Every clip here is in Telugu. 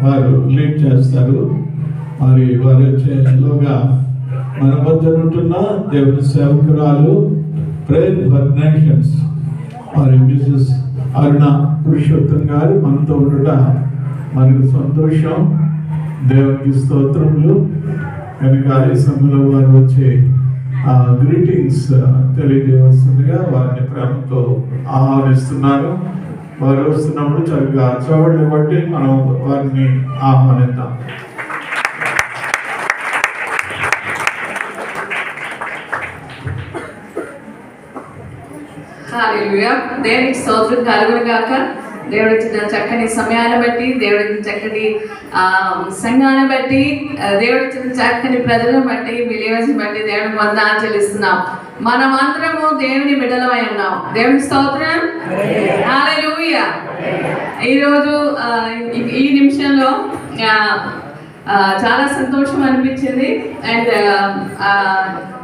వారు లీడ్ చేస్తారు. మరి వారు వచ్చేలోగా మన మధ్య ఉంటున్న దేవుని సేవకురాలు ప్రేయర్ ఫర్ నేషన్స్ మరి మిసెస్ అరుణ పురుషోత్తం గారు మనతో ఉండటం మనకు సంతోషం. దేవునికి స్తోత్రములు. కనుక ఈ సమయంలో వారు వచ్చే గ్రీటింగ్స్ తెలియజేయవలసిందిగా వారిని ప్రేమతో ఆహ్వానిస్తున్నాను. వారు వస్తున్నప్పుడు చక్కగా చవళ్ళు బట్టి మనం వారిని ఆహ్వానిద్దాం. హల్లెలూయా. దేవునికి స్తోత్రం కలుగును గాక. దేవుడి చక్కని సమయాన్ని బట్టి, దేవుడి చక్కటి సంఘాన్ని బట్టి, దేవుడి చక్కని ప్రజలను బట్టి, బిలీవర్స్ని బట్టి దేవుడికి వందనాలు చెల్లిస్తున్నాం. మనం అందరము దేవుని బిడ్డలమై ఉన్నాం. దేవుని స్తోత్రం. హల్లెలూయా. ఈరోజు ఈ నిమిషంలో చాలా సంతోషం అనిపించింది. అండ్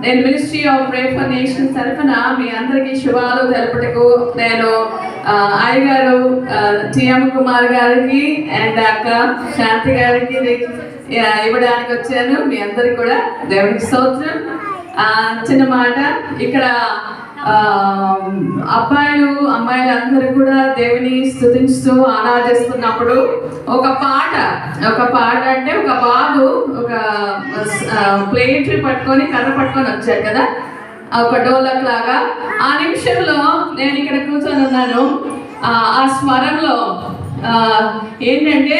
నేను ministry of prayer for nations తరఫున మీ అందరికీ శుభాలు తెలపటకు నేను అయ్యగారు టిఎం కుమార్ గారికి అండ్ అక్క శాంతి గారికి ఇవ్వడానికి వచ్చాను. మీ అందరికి కూడా దేవునికి స్తోత్రం. చిన్న మాట, ఇక్కడ అబ్బాయిలు అమ్మాయిలు అందరూ కూడా దేవుని స్తుతిస్తూ ఆరాధిస్తున్నప్పుడు ఒక పాట అంటే ఒక బాబు ఒక ప్లేట్ పట్టుకొని కర్ర పట్టుకొని వచ్చాడు కదా, ఒక డోలక్ లాగా. ఆ నిమిషంలో నేను ఇక్కడ కూర్చొని ఉన్నాను. ఆ స్వరంలో ఏంటంటే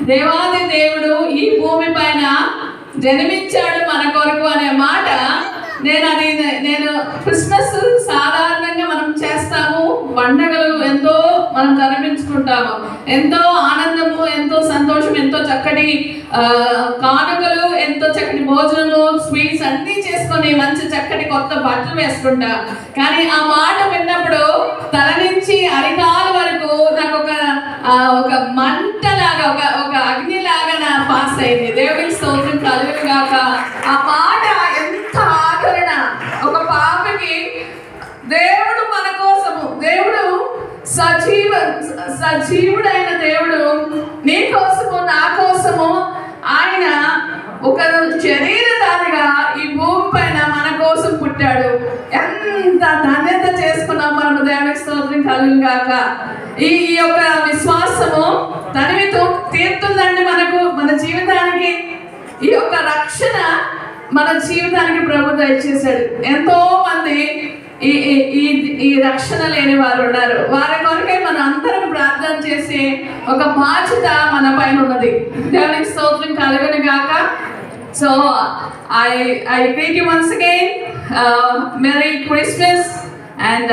దేవాది దేవుడు ఈ భూమి పైన జన్మించాడు మన కొరకు అనే మాట. నేను క్రిస్మస్ సాధారణంగా మనం చేస్తాము, పండగలు ఎంతో మనం జరిపించుకుంటాము, ఎంతో ఆనందము, ఎంతో సంతోషం, ఎంతో చక్కటి కానుకలు, ఎంతో చక్కటి భోజనము, స్వీట్స్ అన్నీ చేసుకొని మంచి చక్కటి కొత్త బట్టలు వేసుకుంటాం. కానీ ఆ మాట విన్నప్పుడు తల నుంచి అరికాల వరకు నాకు ఒక మంటలాగా ఒక అగ్నిలాగా నా పాస్ అయింది. దేవునికి స్తోత్రం కలుగును గాక. ఆ మాట ఎంత ఆదరణ. ఒక పాపకి దేవుడు మన కోసము, దేవుడు సజీవుడైన దేవుడు నీ కోసము నా కోసము ఆయన ఒక శరీరధారిగా ఈ భూమి పైన మన కోసం పుట్టాడు. ఎంత ధన్యత చేసుకున్నాం మనం. దేవునికి స్తోత్రం కలుగును గాక. ఈ యొక్క విశ్వాసము తనివితో తీరుతుందండి మనకు, మన జీవితానికి. ఈ యొక్క రక్షణ మన జీవితానికి ప్రభు దయచేశాడు. ఎంతో మంది ఈ రక్షణ లేని వారు ఉన్నారు. వారి కొరకే మనం అందరం ప్రార్థన చేసే ఒక బాధ్యత మన పైన ఉన్నది. దేవునికి స్తోత్రం కలుగును గాక. So I greet you once again. Merry Christmas and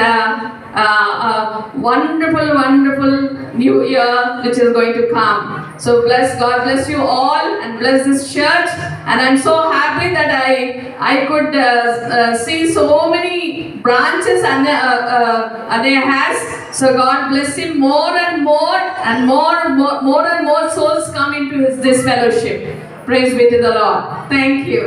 wonderful new year which is going to come. So God bless you all and bless this church. And I'm so happy that I could see so many branches and Anaya has. So God bless him more and more souls come into this fellowship. Praise be to the Lord. Thank you.